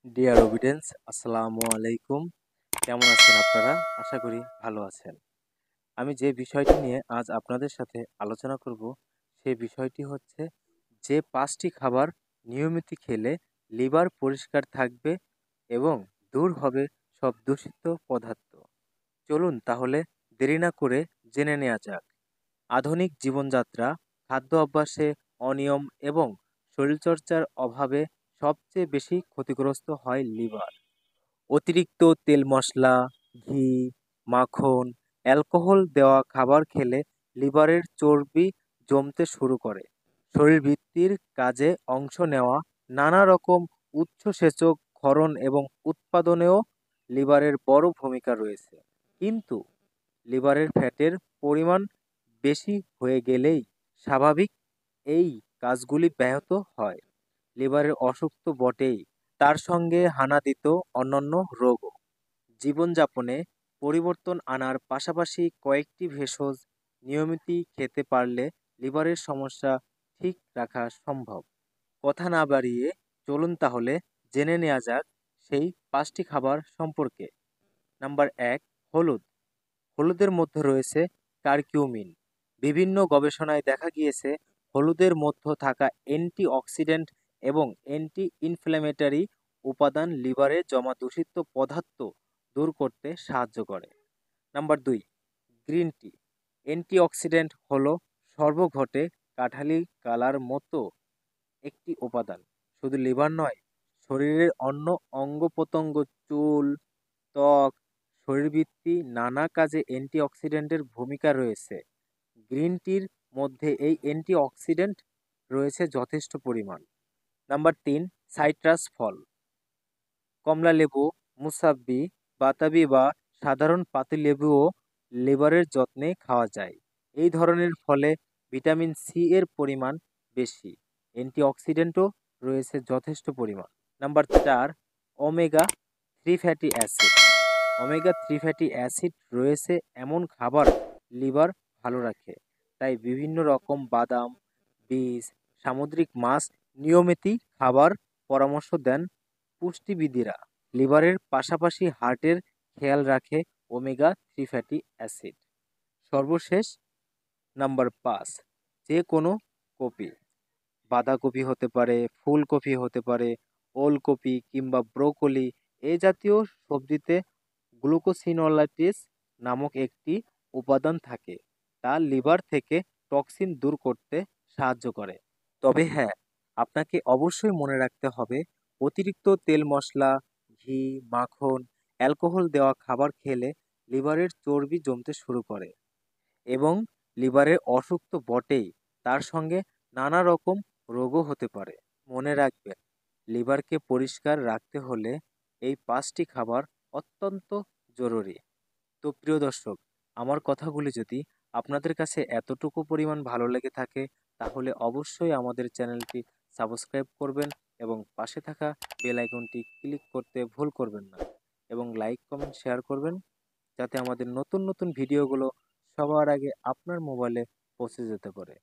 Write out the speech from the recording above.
Deer অবিডেন্স, আসসালামু আলাইকুম। কেমন আছেন আপনারা? আশা করি ভালো আছেন। আমি যে বিষয়টি নিয়ে আজ আপনাদের সাথে আলোচনা করব, সেই বিষয়টি হচ্ছে যে 5টি খাবার নিয়মিত খেলে লিভার পরিষ্কার থাকবে এবং দূর হবে সব দূষিত পদার্থ। চলুন তাহলে দেরি না করে জেনে নেওয়া যাক। আধুনিক জীবনযাত্রা, খাদ্য অভ্যাসে অনিয়ম এবং শরীরচর্চার অভাবে সবচেয়ে বেশি ক্ষতিগ্রস্ত হয় লিভার। অতিরিক্ত তেল মশলা, ঘি, মাখন, অ্যালকোহল দেওয়া খাবার খেলে লিভারের চর্বি জমতে শুরু করে। শরীরবৃত্তির কাজে অংশ নেওয়া নানা রকম উৎসেচক ক্ষরণ এবং উৎপাদনেও লিভারের বড় ভূমিকা রয়েছে। কিন্তু লিভারের ফ্যাটের পরিমাণ বেশি হয়ে গেলেই স্বাভাবিক এই কাজগুলি ব্যাহত হয়। লিভারের অসুখ তো বটেই, তার সঙ্গে হানা দিত অন্যান্য রোগও। জীবনযাপনে পরিবর্তন আনার পাশাপাশি কয়েকটি ভেষজ নিয়মিত খেতে পারলে লিভারের সমস্যা ঠিক রাখা সম্ভব। কথা না বাড়িয়ে চলুন তাহলে জেনে নেওয়া যাক সেই 5টি খাবার সম্পর্কে। নাম্বার 1, হলুদ। হলুদের মধ্যে রয়েছে কারকিউমিন। বিভিন্ন গবেষণায় দেখা গিয়েছে হলুদের মধ্যে থাকা অ্যান্টিঅক্সিডেন্ট এবং অ্যান্টি ইনফ্ল্যামেটরি উপাদান লিভারে জমা দূষিত পদার্থ দূর করতে সাহায্য করে। Number 2, green tea. অ্যান্টিঅক্সিডেন্ট হলো সর্বঘটে কাঠালি কালার মতো একটি উপাদান। শুধু লিভার নয়, শরীরের অন্য অঙ্গ প্রত্যঙ্গ, চুল, ত্বক, শরীরবৃত্তি নানা কাজে অ্যান্টিঅক্সিডেন্টের ভূমিকা রয়েছে। গ্রিন টির মধ্যে এই অ্যান্টিঅক্সিডেন্ট রয়েছে যথেষ্ট পরিমাণ। নাম্বার 3, সাইট্রাস ফল। কমলালেবু, মুসাব্বি, বাতাবি বা সাধারণ পাতিলেবুও লিভারের যত্নে খাওয়া যায়। এই ধরনের ফলে ভিটামিন সি এর পরিমাণ বেশি, অ্যান্টিঅক্সিডেন্টও রয়েছে যথেষ্ট পরিমাণ। Number 4, omega 3 fatty acid. Omega 3 fatty acid রয়েছে এমন খাবার লিভার ভালো রাখে। তাই বিভিন্ন রকম বাদাম, বীজ, সামুদ্রিক মাছ নিয়মিত খাবার পরামর্শ দেন পুষ্টিবিদেরা। লিভারের পাশাপাশি হার্টের খেয়াল রাখে ওমেগা 3 ফ্যাটি অ্যাসিড। সর্বশেষ নাম্বার 5, যে কোনো কপি। বাঁধাকপি হতে পারে, ফুলকপি হতে পারে, ওলকপি কিংবা ব্রোকলি, এ জাতীয় সবজিতে গ্লুকোসিনোলাইটিস নামক একটি উপাদান থাকে। তা লিভার থেকে টক্সিন দূর করতে সাহায্য করে। তবে হ্যাঁ, আপনাকে অবশ্যই মনে রাখতে হবে অতিরিক্ত তেল মশলা, ঘি, মাখন, অ্যালকোহল দেওয়া খাবার খেলে লিভারের চর্বি জমতে শুরু করে এবং লিভারের অসুখ তো বটেই, তার সঙ্গে নানা রকম রোগও হতে পারে। মনে রাখবেন, লিভারকে পরিষ্কার রাখতে হলে এই 5টি খাবার অত্যন্ত জরুরি। তো প্রিয় দর্শক, আমার কথাগুলি যদি আপনাদের কাছে এতটুকু পরিমাণ ভালো লেগে থাকে, তাহলে অবশ্যই আমাদের চ্যানেলটি সাবস্ক্রাইব করবেন এবং পাশে থাকা বেল আইকনটি ক্লিক করতে ভুল করবেন না এবং লাইক, কমেন্ট, শেয়ার করবেন, যাতে আমাদের নতুন নতুন ভিডিওগুলো সবার আগে আপনার মোবাইলে পৌঁছে যেতে পারে।